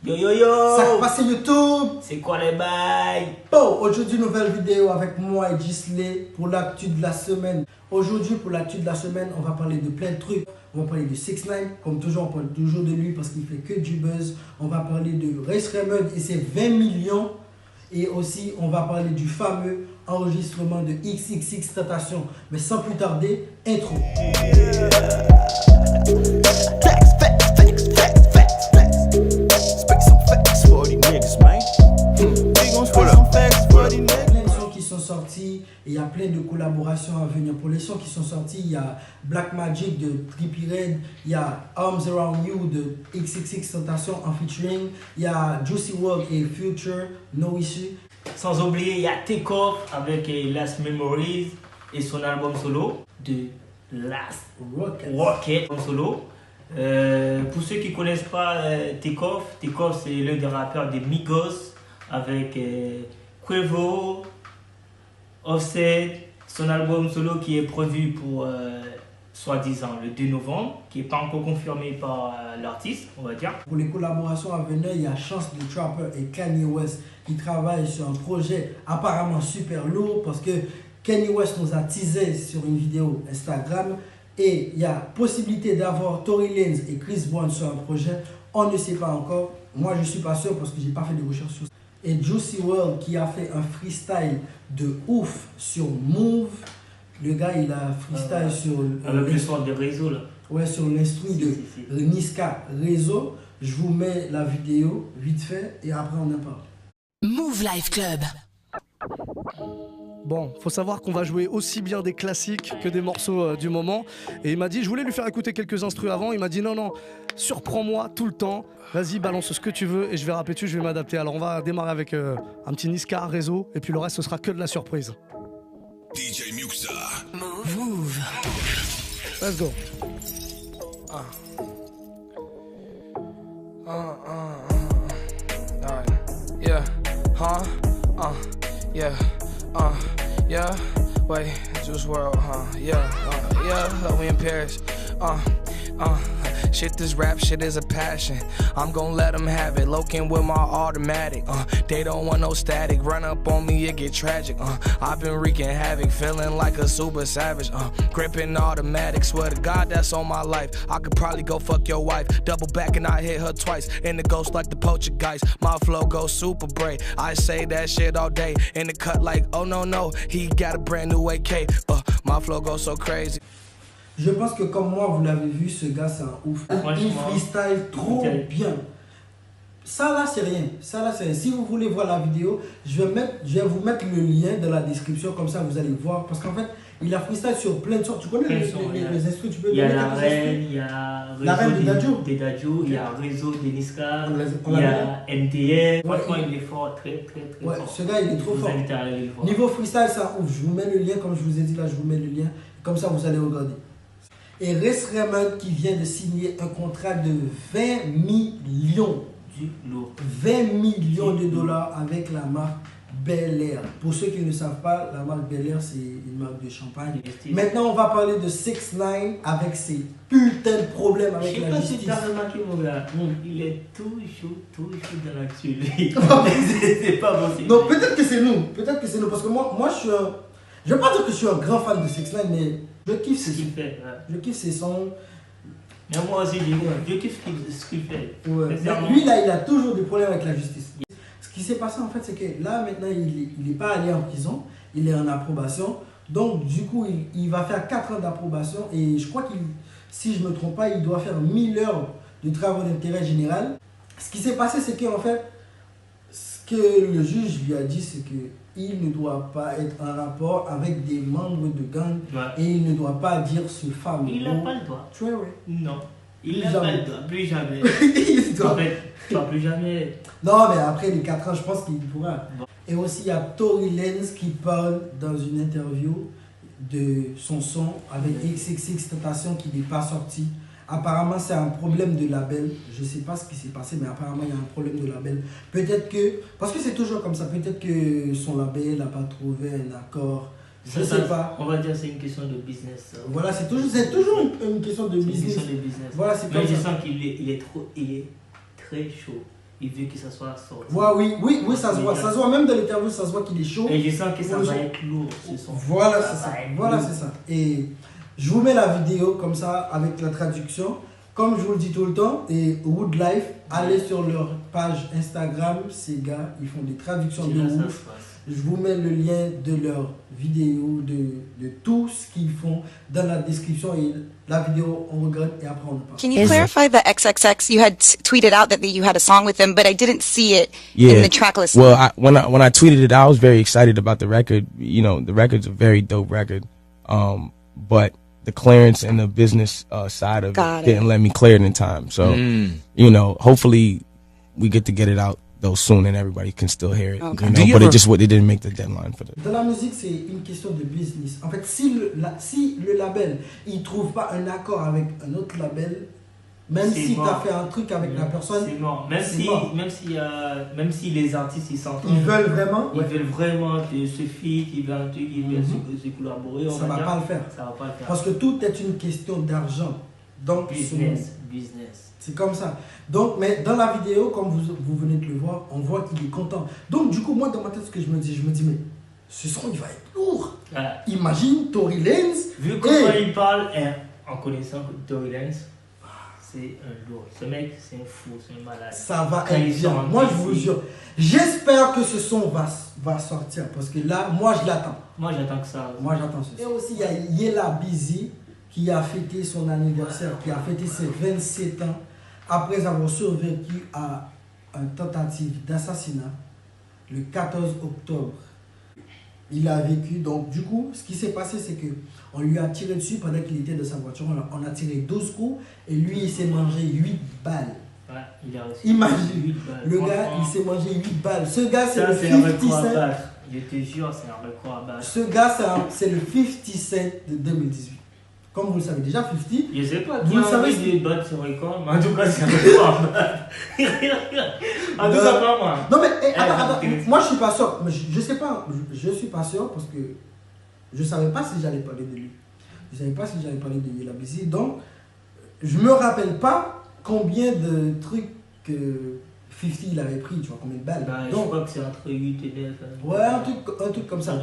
Yo yo yo! Ça passe YouTube! C'est quoi les bails? Bon, aujourd'hui, nouvelle vidéo avec moi et Gisley pour l'actu de la semaine. Aujourd'hui, pour l'actu de la semaine, on va parler de plein de trucs. On va parler de 6ix9ine, comme toujours, on parle toujours de lui parce qu'il fait que du buzz. On va parler de Res Raymond et ses 20 millions. Et aussi, on va parler du fameux enregistrement de XXXTentacion. Mais sans plus tarder, intro. Sortis, il y a plein de collaborations à venir. Pour les sons qui sont sortis, il y a Black Magic de Trippie Redd, il y a Arms Around You de XXXTentacion en featuring, il y a Juicy WRLD et Future, No Issue. Sans oublier, il y a Takeoff avec Last Memories et son album solo de Last Rocket en solo. Pour ceux qui ne connaissent pas Takeoff c'est l'un des rappeurs des Migos avec Quavo, Offset, son album solo qui est prévu pour soi-disant le 2 novembre, qui n'est pas encore confirmé par l'artiste, on va dire. Pour les collaborations à venir, il y a Chance the Trapper et Kanye West qui travaillent sur un projet apparemment super lourd parce que Kanye West nous a teasé sur une vidéo Instagram et il y a possibilité d'avoir Tory Lanez et Chris Brown sur un projet. On ne sait pas encore. Moi, je ne suis pas sûr parce que je n'ai pas fait de recherche sur ça. Et Juicy WRLD qui a fait un freestyle de ouf sur Move. Le gars, il a freestyle sur... Avec le son de Réseau, là. Ouais, sur l'instru de Niska Réseau. Je vous mets la vidéo vite fait et après on en parle. Move Life Club. Bon, faut savoir qu'on va jouer aussi bien des classiques que des morceaux du moment. Et il m'a dit, je voulais lui faire écouter quelques instrus avant. Il m'a dit non, surprends-moi tout le temps. Vas-y, balance ce que tu veux et je vais rapper dessus, je vais m'adapter. Alors on va démarrer avec un petit Niska Réseau et puis le reste ce sera que de la surprise. DJ Muxa. Move. Let's go. Yeah. Yeah. Wait, Juice WRLD, yeah, we in Paris. Shit, this rap shit is a passion. I'm gon' let them have it. Lokin' with my automatic. They don't want no static. Run up on me, it get tragic. I've been wreaking havoc, feeling like a super savage. Gripping automatic. Swear to God, that's on my life. I could probably go fuck your wife. Double back and I hit her twice. In the ghost like the poacher guys. My flow goes super brave. I say that shit all day. In the cut like, oh no, he got a brand new AK. My flow goes so crazy. Je pense que comme moi, vous l'avez vu, ce gars, c'est un ouf. Il freestyle trop bien. Ça là, c'est rien. Si vous voulez voir la vidéo, je vais vous mettre le lien dans la description, comme ça vous allez voir. Parce qu'en fait, il a freestyle sur plein de sortes. Tu connais les instruments, tu peux il y a la reine, il y a Réseau des Dadjo, il y a Réseau des Niska, il y a MTN. Franchement, il est fort, très ouais, fort. Ce gars, il est trop fort. Niveau freestyle, ça ouf. Je vous mets le lien, comme je vous ai dit là, je vous mets le lien. Comme ça, vous allez regarder. Et Res Raymond qui vient de signer un contrat de 20 millions. Du lourd. 20 millions de dollars avec la marque Bel Air. Pour ceux qui ne savent pas, la marque Bel Air, c'est une marque de champagne. Maintenant, on va parler de 6ix9ine avec ses putains de problèmes avec la justice. Je sais pas si tu as remarqué, mon gars. Il est tout chaud dans l'actu. C'est pas possible. Non, peut-être que c'est nous. Parce que moi je suis un... Je ne vais pas dire que je suis un grand fan de 6ix9ine, mais je kiffe ce qu'il fait. Je kiffe ses sons. Mais moi aussi, je kiffe ce qu'il fait. Ouais. Lui, là, il a toujours des problèmes avec la justice. Ce qui s'est passé, en fait, c'est que là, maintenant, il n'est pas allé en prison. Il est en approbation. Donc, du coup, il va faire 4 ans d'approbation. Et je crois qu'il, si je ne me trompe pas, il doit faire 1000 heures de travaux d'intérêt général. Ce qui s'est passé, c'est qu'en fait, ce que le juge lui a dit, c'est qu'il ne doit pas être en rapport avec des membres de gang et il ne doit pas dire ce fameux Il n'a pas le droit. Tu vois, oui. Non. Il n'a pas le droit. Plus jamais. En fait, plus jamais. Non, mais après les 4 ans, je pense qu'il pourra. Bon. Et aussi, il y a Tory Lanez qui parle dans une interview de son son avec XXXTentacion qui n'est pas sorti. Apparemment, c'est un problème de label. Je ne sais pas ce qui s'est passé, mais apparemment, il y a un problème de label. Peut-être que... Parce que c'est toujours comme ça. Peut-être que son label n'a pas trouvé un accord. Je ne sais pas. On va dire que c'est une question de business. Voilà, c'est toujours une question de business. Une question de business. Voilà, c'est mais comme je ça. sens qu'il est très chaud. il veut que ça soit sorti. Ouais, oui, ça se voit. Ça se voit même dans l'interview, ça se voit qu'il est chaud. Et je sens que ça va être lourd ce son. Voilà, c'est ça. Voilà, c'est ça. Et je vous mets la vidéo comme ça avec la traduction. Comme je vous le dis tout le temps, et Woodlife, allez sur leur page Instagram, ces gars, ils font des traductions de ouf. Je vous mets le lien de leur vidéo, de tout ce qu'ils font dans la description et la vidéo, on regarde et après on parle. Can you clarify the XXX? You had tweeted out that you had a song with them, but I didn't see it in the track list. Well, when I tweeted it, I was very excited about the record. You know, the record's a very dope record. But the clearance and the business side of it didn't let me clear it in time. So, you know, hopefully we get it out though soon and everybody can still hear it. Okay. You know, but it didn't make the deadline for that. Dans la musique, c'est une question de business. En fait, si le label, il trouve pas un accord avec un autre label, même si tu as fait un truc avec la personne, c'est mort. Même si les artistes ils s'entendent, ils veulent vraiment ce feat, ils veulent un truc, ils veulent se collaborer, ça va pas le faire. Ça va pas le faire. Parce que tout est une question d'argent. Donc business. C'est comme ça. Donc, mais dans la vidéo, comme vous venez de le voir, on voit qu'il est content. Donc, du coup, moi, dans ma tête, ce que je me dis, mais ce son, il va être lourd. Voilà. Imagine Tory Lanez. Vu comment il parle, en connaissant Tory Lanez, c'est un lourd. Ce mec, c'est un fou, c'est un malade. Ça va être bien. Moi, je vous jure. J'espère que ce son va sortir. Parce que là, moi, je l'attends. Moi, j'attends que ça. Moi, j'attends ce son. Et aussi, il y a Yella Busy qui a fêté son anniversaire, qui a fêté ses 27 ans. Après avoir survécu à une tentative d'assassinat le 14 octobre. Il a vécu, donc du coup, ce qui s'est passé, c'est qu'on lui a tiré dessus pendant qu'il était dans sa voiture. On a tiré 12 coups et lui, il s'est mangé 8 balles. Ouais, il a reçu imagine, 8 balles. Le gars, il s'est mangé 8 balles. Ce gars, c'est le 50 Cent. Je te jure, c'est un record à battre. Ce gars, c'est le 50 Cent de 2018. Comme vous le savez déjà, 50. Je sais pas, vous le savez, de battre ce record, mais en tout cas, c'est un record à battre. En tout cas, pas moi. Non, mais attends, moi je suis pas sûr. Je sais pas, je suis pas sûr parce que je savais pas si j'allais parler de lui. Je savais pas si j'allais parler de Yella Busy. Donc, je me rappelle pas combien de trucs que 50 il avait pris, tu vois, combien de balles. Bah, donc, je crois que c'est entre 8 et 9. Ouais, un truc comme ça.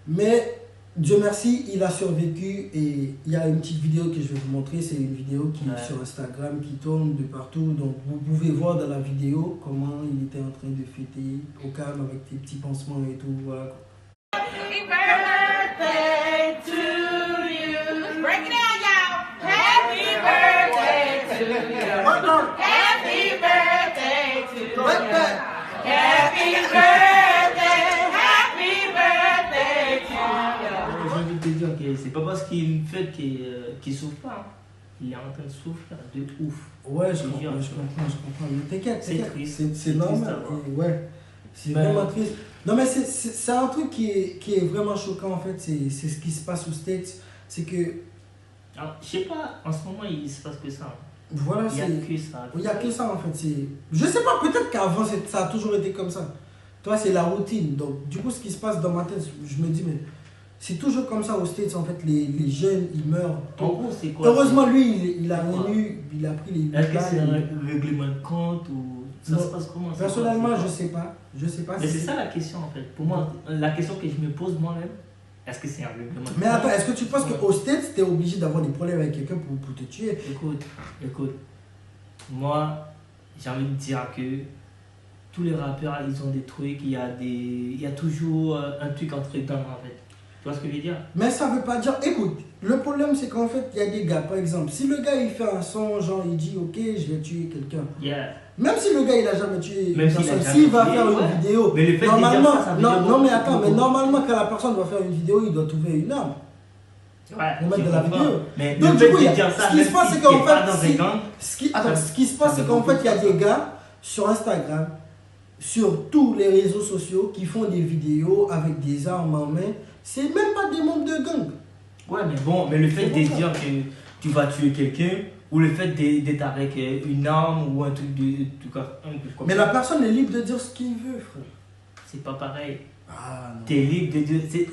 Mais Dieu merci, il a survécu et il y a une petite vidéo que je vais vous montrer. C'est une vidéo qui est sur Instagram, qui tourne de partout. Donc vous pouvez voir dans la vidéo comment il était en train de fêter au calme avec des petits pansements et tout. Voilà. Happy birthday to you. Break it down, y'all. Happy birthday to you. Happy birthday to you. Happy birthday. Happy birthday to you. J'ai envie de te dire que c'est pas parce qu'il fait qu'il souffre pas. Il est en train de souffrir de ouf. Ouais, je comprends. Mais t'inquiète, c'est normal. Ouais, c'est Ben, vraiment triste. Non, mais c'est un truc qui est vraiment choquant en fait. C'est ce qui se passe aux States. C'est que. Alors, je sais pas, en ce moment il se passe que ça. Voilà, il y a que ça. Il y a que ça en fait. Je sais pas, peut-être qu'avant ça a toujours été comme ça. Toi, c'est la routine. Donc, du coup, ce qui se passe dans ma tête, je me dis, mais c'est toujours comme ça aux States en fait. Les jeunes, ils meurent. En gros, c'est quoi? Heureusement, lui, il a venu, il a pris les. Est-ce que c'est un règlement de compte ou ça se passe comment? Personnellement, je sais pas. Mais c'est ça la question en fait. Pour moi, la question que je me pose moi-même, est-ce que c'est un règlement de compte? Mais attends, est-ce que tu penses qu'aux States, tu es obligé d'avoir des problèmes avec quelqu'un pour te tuer? Écoute. Moi, j'ai envie de dire que tous les rappeurs, ils ont des trucs, il y a toujours un truc entre eux en fait. Tu vois ce que je veux dire? Mais ça veut pas dire, écoute, le problème c'est qu'en fait, il y a des gars, par exemple, si le gars il fait un son, genre il dit ok, je vais tuer quelqu'un. Même si le gars il a jamais tué une personne, s'il va faire une vidéo, mais le fait normalement, de dire ça, non mais attends, mais normalement quand la personne va faire une vidéo, il doit trouver une arme. Ouais, pour mettre de la vidéo. Mais donc du coup, ce qui se passe c'est qu'en fait, ce qui se passe c'est qu'en fait, il y a des gars sur Instagram, sur tous les réseaux sociaux qui font des vidéos avec des armes en main. C'est même pas des membres de gang. Ouais, mais bon, mais le fait de dire que tu vas tuer quelqu'un, ou le fait d'être avec une arme ou un truc comme mais la personne est libre de dire ce qu'il veut, frère. C'est pas pareil. Ah, t'es libre de dire.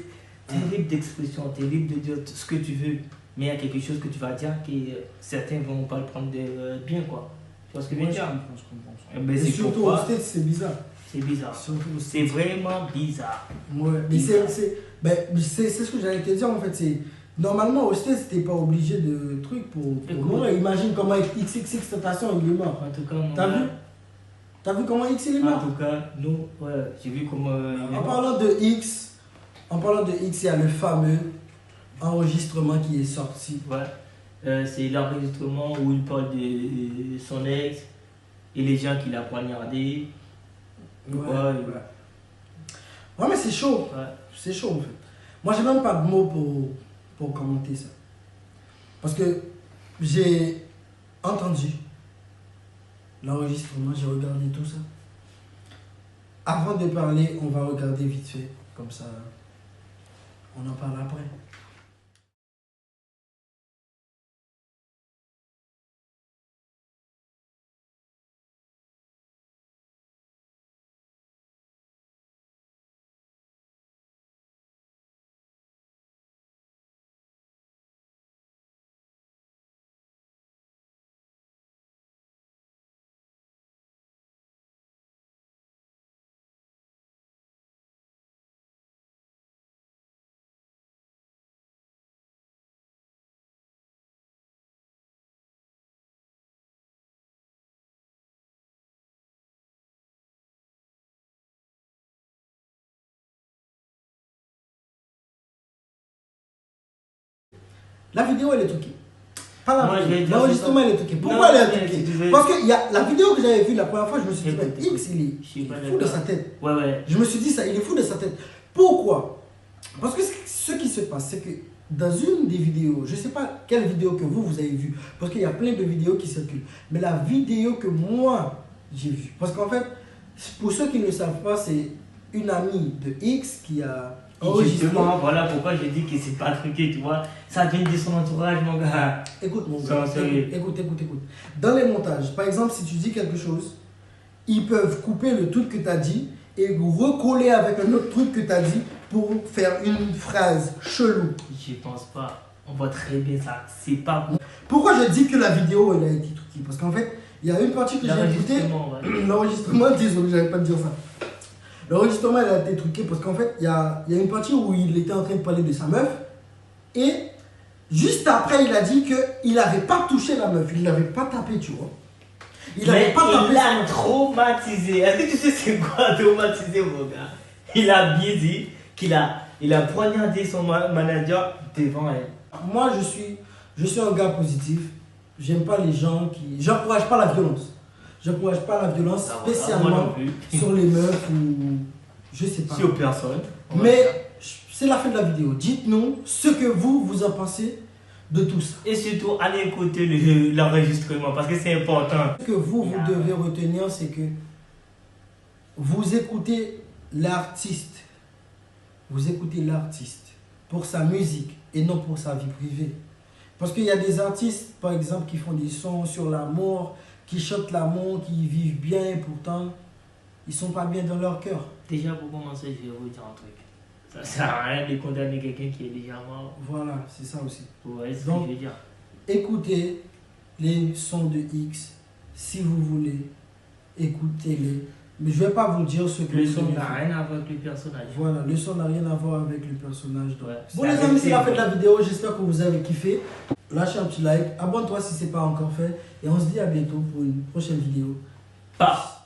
T'es libre d'expression, t'es libre de dire ce que tu veux. Mais il y a quelque chose que tu vas dire que certains vont pas le prendre bien, quoi. Tu vois ce que je Ouais, veux je dire? comprends. Eh ben, Et c'est surtout au pourquoi States, c'est bizarre. c'est bizarre. Surtout au C'est States. vraiment bizarre. Ouais, mais c'est ce que j'allais te dire en fait. C'est normalement au States, t'es pas obligé de trucs pour Écoute. mourir. Imagine comment XXX Tentation il est mort. En tout cas, mon T'as gars, vu? T'as vu comment X il est En mort? tout cas, nous, ouais, j'ai vu comment il est En mort. parlant de X, il y a le fameux enregistrement qui est sorti. Ouais. C'est l'enregistrement où il parle de son ex et les gens qui l'ont poignardé. Ouais, mais c'est chaud. Ouais. C'est chaud en fait. Moi, j'ai même pas de mots pour commenter ça. Parce que j'ai entendu l'enregistrement, j'ai regardé tout ça. Avant de parler, on va regarder vite fait. Comme ça, on en parle après. La vidéo, elle est truquée. Pas la Moi, je vais vidéo. dire, L'enregistrement, c'est elle pas- est truquée. Non, Pourquoi elle est mais truquée? si tu veux- Parce que la vidéo que j'avais vue la première fois, je me suis dit, Écoute, mais X, il je suis est pas fou de d'accord. sa tête. Ouais. Je me suis dit ça, il est fou de sa tête. Pourquoi? Parce que ce qui se passe, c'est que dans une des vidéos, je ne sais pas quelle vidéo que vous avez vue, parce qu'il y a plein de vidéos qui circulent, mais la vidéo que moi j'ai vue, parce qu'en fait, pour ceux qui ne le savent pas, c'est une amie de X qui a enregistré. Justement, voilà pourquoi j'ai dit que c'est pas truqué, tu vois. Ça vient de son entourage, mon gars. Écoute mon Ça, gars, c'est- écoute. Dans les montages, par exemple, si tu dis quelque chose, ils peuvent couper le truc que tu as dit et recoller avec un autre truc que tu as dit pour faire une phrase chelou. Je pense pas. On voit très bien ça. C'est pas bon. Pourquoi je dis que la vidéo elle a été truquée? Parce qu'en fait, il y a une partie que j'ai écoutée. L'enregistrement, ouais. L'enregistrement, désolé, j'avais pas de dire ça. L'enregistrement elle a été truqué parce qu'en fait, il y a une partie où il était en train de parler de sa meuf et juste après, il a dit qu'il n'avait pas touché la meuf, il l'avait pas tapé, tu vois. Il n'avait Mais pas tapé il sa l'a meuf. traumatisé. Est-ce que tu sais c'est quoi traumatiser, mon gars? Il a bien dit qu'il a poignardé son manager devant elle. Moi, je suis un gars positif. J'aime pas les gens qui. J'encourage pas la violence. J'encourage pas la violence, Ah, voilà, moi spécialement non plus. sur les meufs ou. Je sais pas. Sur personne. Mais c'est la fin de la vidéo. Dites-nous ce que vous en pensez de tout ça. Et surtout, allez écouter l'enregistrement parce que c'est important. Ce que vous devez retenir, c'est que vous écoutez l'artiste. Vous écoutez l'artiste pour sa musique et non pour sa vie privée. Parce qu'il y a des artistes, par exemple, qui font des sons sur l'amour, qui chantent l'amour, qui vivent bien et pourtant, ils sont pas bien dans leur cœur. Déjà, pour commencer, je vais vous dire un truc. Ça sert à rien de condamner quelqu'un qui est déjà mort. Voilà, c'est ça aussi. Ouais, c'est ce Donc, que je veux dire. Écoutez les sons de X. Si vous voulez, écoutez-les. Mais je ne vais pas vous dire ce que Le vous son devez n'a faire. rien à voir avec le personnage. Voilà, le son n'a rien à voir avec le personnage. Donc. Ouais, Bon c'est les amis, c'est la fin arrêté. de la vidéo. J'espère que vous avez kiffé. Lâchez un petit like. Abonne-toi si ce n'est pas encore fait. Et on se dit à bientôt pour une prochaine vidéo. Pas.